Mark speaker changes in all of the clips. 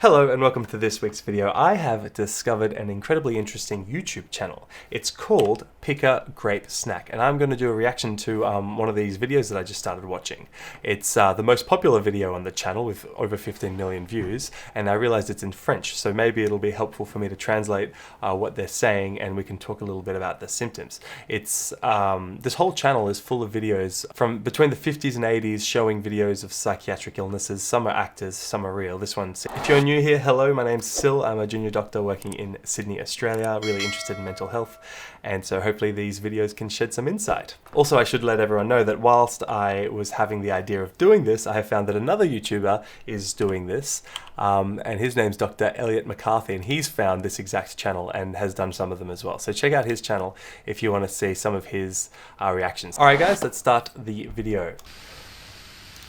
Speaker 1: Hello and welcome to this week's video. I have discovered an incredibly interesting YouTube channel. It's called Pick a Great Snack, and I'm going to do a reaction to one of these videos that I just started watching. It's the most popular video on the channel with over 15 million views, and I realized it's in French, so maybe it'll be helpful for me to translate what they're saying, and we can talk a little bit about the symptoms. It's this whole channel is full of videos from between the 50s and 80s showing videos of psychiatric illnesses. Some are actors, some are real. This one's, if you're new here, hello, my name's Sil. I'm a junior doctor working in Sydney, Australia, really interested in mental health, and so hopefully these videos can shed some insight. Also, I should let everyone know that whilst I was having the idea of doing this, I have found that another YouTuber is doing this, and his name's Dr. Elliot McCarthy, and he's found this exact channel and has done some of them as well. So check out his channel if you want to see some of his reactions. Alright guys, let's start the video.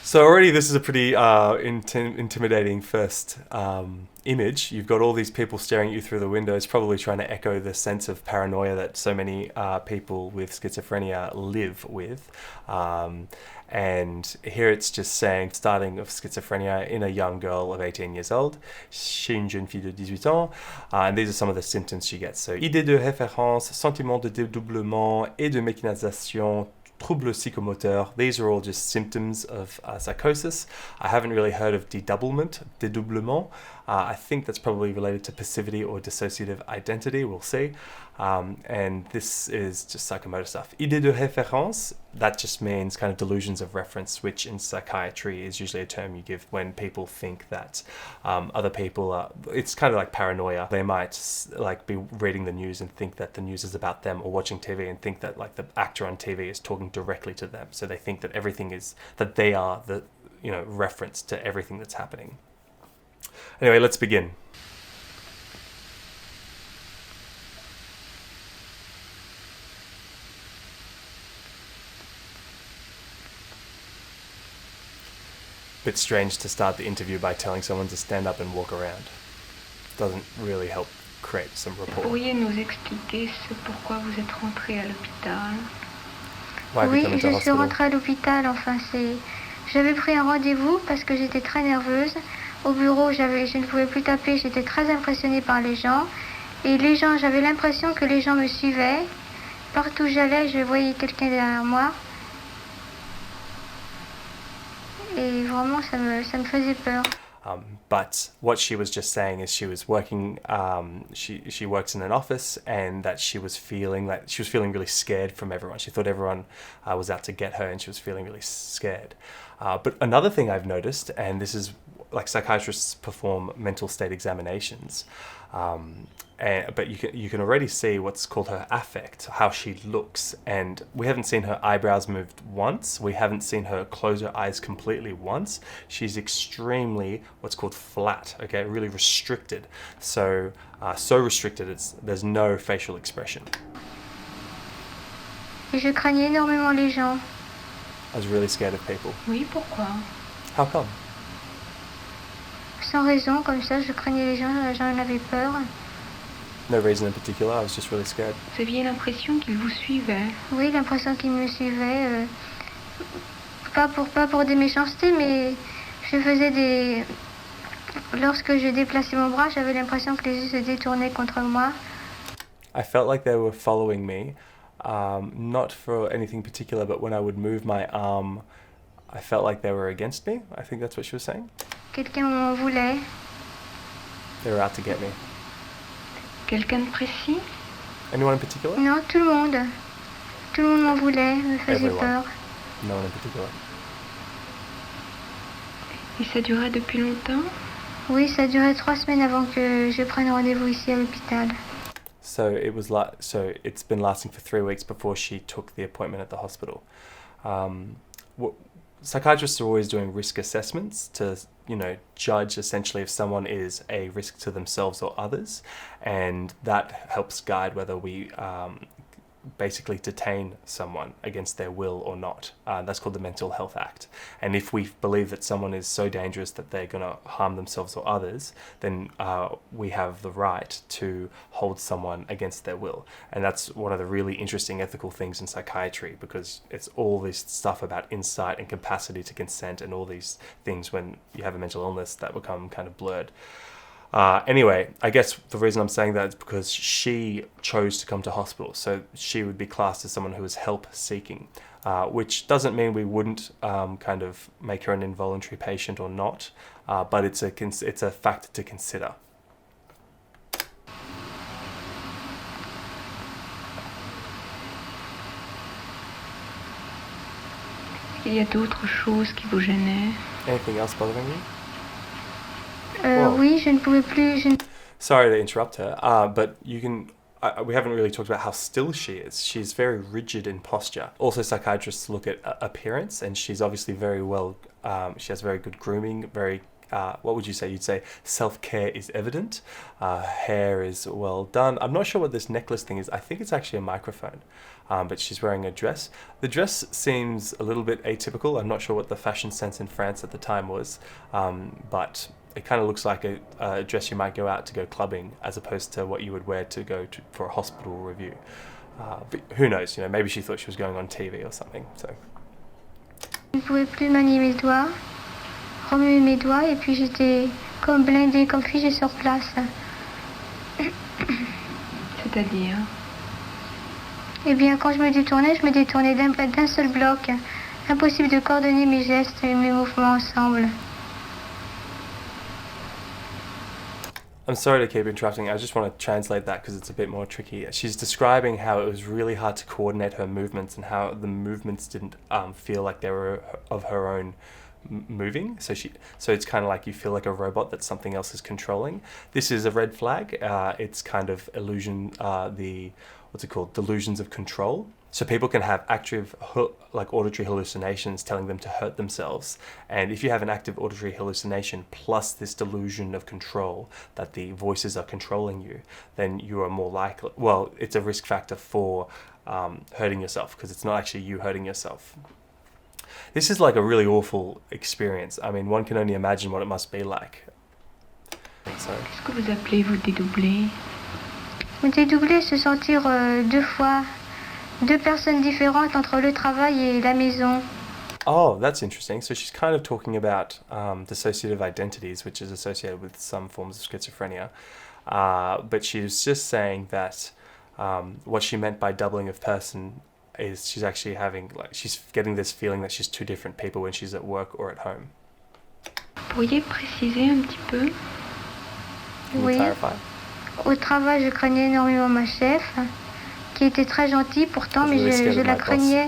Speaker 1: So already this is a pretty intimidating first image. You've got all these people staring at you through the windows, probably trying to echo the sense of paranoia that so many people with schizophrenia live with. And here it's just saying, starting of schizophrenia in a young girl of 18 years old, chez une jeune fille de 18 ans, and these are some of the symptoms she gets. So, idée de référence, sentiment de dédoublement et de mécanisation, troubles psychomoteurs. These are all just symptoms of psychosis. I haven't really heard of dédoublement. I think that's probably related to passivity or dissociative identity, we'll see. And this is just psychomotor stuff. Idée de référence, that just means kind of delusions of reference, which in psychiatry is usually a term you give when people think that other people are, it's kind of like paranoia. They might like be reading the news and think that the news is about them, or watching TV and think that like the actor on TV is talking directly to them. So they think that everything is, that they are the, reference to everything that's happening. Anyway, let's begin. Bit strange to start the interview by telling someone to stand up and walk around. Doesn't really help create some rapport.
Speaker 2: Pourriez nous expliquer pourquoi vous êtes rentré à l'hôpital?
Speaker 3: Oui, je suis rentrée à l'hôpital, j'avais pris un rendez-vous parce que j'étais très nerveuse. Au bureau, je ne pouvais plus taper, j'étais très impressionnée par les gens. Et les gens, j'avais l'impression que les gens me suivaient. Partout où j'allais, je voyais quelqu'un derrière moi. Et vraiment, ça me faisait peur.
Speaker 1: But what she was just saying is she was working, she works in an office, and that she was feeling really scared from everyone. She thought everyone was out to get her, and she was feeling really scared. But another thing I've noticed, and this is like psychiatrists perform mental state examinations, but you can already see what's called her affect, how she looks, and we haven't seen her eyebrows moved once. We haven't seen her close her eyes completely once. She's extremely what's called flat, okay, really restricted. So restricted, there's no facial expression.
Speaker 3: Et je craignais énormément les gens.
Speaker 1: I was really scared of people.
Speaker 2: Oui, pourquoi?
Speaker 1: How come?
Speaker 3: Sans raison, comme ça, je craignais les gens, j'en avais peur.
Speaker 1: No reason in particular, I was just really scared.
Speaker 2: Vous aviez l'impression qu'ils vous suivaient?
Speaker 3: Oui, l'impression qu'ils me suivaient. Pas pour des méchancetés, mais je faisais des... Lorsque je déplaçais mon bras, j'avais l'impression que les yeux se détournaient contre moi.
Speaker 1: I felt like they were following me, not for anything particular, but when I would move my arm, I felt like they were against me. I think that's what she was saying.
Speaker 3: Quelqu'un m'en voulait.
Speaker 1: They were out to get me.
Speaker 2: Quelqu'un de précis?
Speaker 1: Anyone in particular?
Speaker 3: Non, tout le monde. Tout le monde m'en voulait, me faisait peur.
Speaker 1: No one in particular.
Speaker 2: Et ça durait depuis longtemps?
Speaker 3: Oui, ça durait 3 semaines avant que je prenne rendez-vous ici à l'hôpital.
Speaker 1: So it's been lasting for 3 weeks before she took the appointment at the hospital. Psychiatrists are always doing risk assessments to, judge essentially if someone is a risk to themselves or others, and that helps guide whether we basically detain someone against their will or not. That's called the Mental Health Act. And if we believe that someone is so dangerous that they're going to harm themselves or others, then we have the right to hold someone against their will. And that's one of the really interesting ethical things in psychiatry, because it's all this stuff about insight and capacity to consent and all these things when you have a mental illness that become kind of blurred. Anyway, I guess the reason I'm saying that is because she chose to come to hospital, so she would be classed as someone who is help seeking, which doesn't mean we wouldn't kind of make her an involuntary patient or not, but it's a factor to consider.
Speaker 2: Il y a d'autres choses qui vous gênaient?
Speaker 1: Anything else bothering you?
Speaker 3: Oui, je ne pouvais plus.
Speaker 1: Sorry to interrupt her, but you can. We haven't really talked about how still she is. She's very rigid in posture. Also, psychiatrists look at appearance, and she's obviously very well. She has very good grooming. Very. What would you say? You'd say self-care is evident. Hair is well done. I'm not sure what this necklace thing is. I think it's actually a microphone. But she's wearing a dress. The dress seems a little bit atypical. I'm not sure what the fashion sense in France at the time was, but it kind of looks like a dress you might go out to go clubbing, as opposed to what you would wear to go for a hospital review. But who knows? You know, maybe she thought she was going on TV or something. So.
Speaker 3: Je ne pouvais plus manier mes doigts, remuer mes doigts, et puis j'étais comme blindée, comme figée sur place.
Speaker 2: C'est-à-dire?
Speaker 3: Eh bien, quand je me détournais d'un seul bloc. Impossible de coordonner mes gestes et mes mouvements ensemble.
Speaker 1: I'm sorry to keep interrupting. I just want to translate that because it's a bit more tricky. She's describing how it was really hard to coordinate her movements and how the movements didn't feel like they were of her own moving. So it's kind of like you feel like a robot that something else is controlling. This is a red flag. It's kind of illusion, delusions of control. So people can have active like auditory hallucinations telling them to hurt themselves. And if you have an active auditory hallucination plus this delusion of control that the voices are controlling you, then you are more likely, well, it's a risk factor for hurting yourself because it's not actually you hurting yourself. This is like a really awful experience. I mean, one can only imagine what it must be like. Sorry.
Speaker 2: Qu'est-ce que vous appelez vous dédoubler?
Speaker 3: Vous dédoubler, se sentir deux personnes différentes entre le travail et la maison.
Speaker 1: Oh, that's interesting. So she's kind of talking about dissociative identities, which is associated with some forms of schizophrenia. But she was just saying that what she meant by doubling of person is she's actually having, like, she's getting this feeling that she's two different people when she's at work or at home.
Speaker 2: Pourriez préciser un petit peu?
Speaker 1: Can you clarify?
Speaker 3: Au travail, je craignais énormément ma chef, qui était très gentille pourtant, mais je la craignais.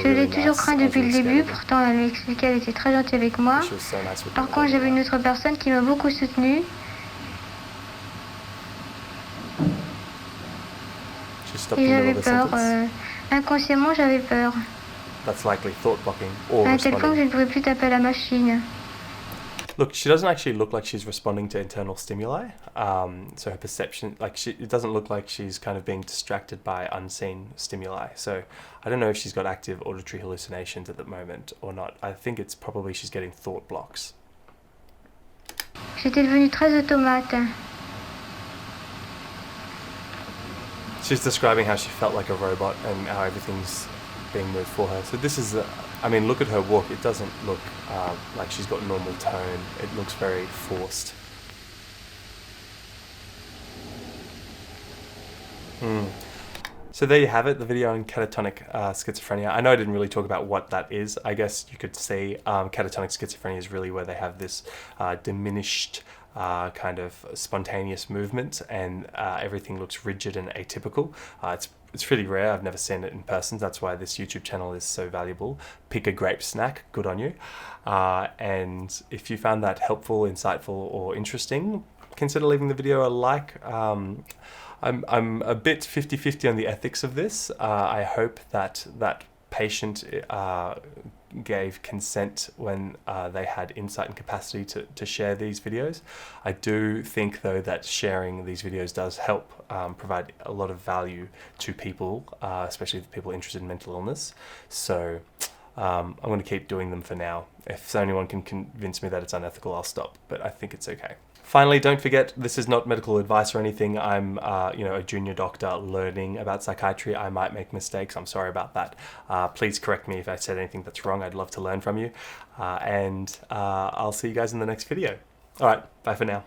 Speaker 3: Je l'ai toujours craint depuis le début, pourtant elle m'expliquait qu'elle était très gentille avec moi. Par contre, j'avais une autre personne qui m'a beaucoup soutenue. Et j'avais peur. Inconsciemment, j'avais peur.
Speaker 1: That's likely thought blocking or
Speaker 3: à tel point que je ne pouvais plus taper à la machine.
Speaker 1: Look, she doesn't actually look like she's responding to internal stimuli. So her perception, it doesn't look like she's kind of being distracted by unseen stimuli. So I don't know if she's got active auditory hallucinations at the moment or not. I think it's probably she's getting thought blocks.
Speaker 3: J'étais devenue très automate.
Speaker 1: She's describing how she felt like a robot and how everything's being moved for her. So this is, look at her walk. It doesn't look like she's got normal tone. It looks very forced. So there you have it, the video on catatonic schizophrenia. I know I didn't really talk about what that is. I guess you could say catatonic schizophrenia is really where they have this diminished kind of spontaneous movement and everything looks rigid and atypical. It's pretty rare. I've never seen it in person. That's why this YouTube channel is so valuable. Pick a grape snack. Good on you. And if you found that helpful, insightful, or interesting, consider leaving the video a like. I'm a bit 50-50 on the ethics of this. I hope that patient gave consent when they had insight and capacity to share these videos. I do think though that sharing these videos does help provide a lot of value to people, especially people interested in mental illness. So I'm going to keep doing them for now. If anyone can convince me that it's unethical, I'll stop, but I think it's okay. Finally, don't forget, this is not medical advice or anything. I'm a junior doctor learning about psychiatry. I might make mistakes. I'm sorry about that. Please correct me if I said anything that's wrong. I'd love to learn from you. And I'll see you guys in the next video. All right, bye for now.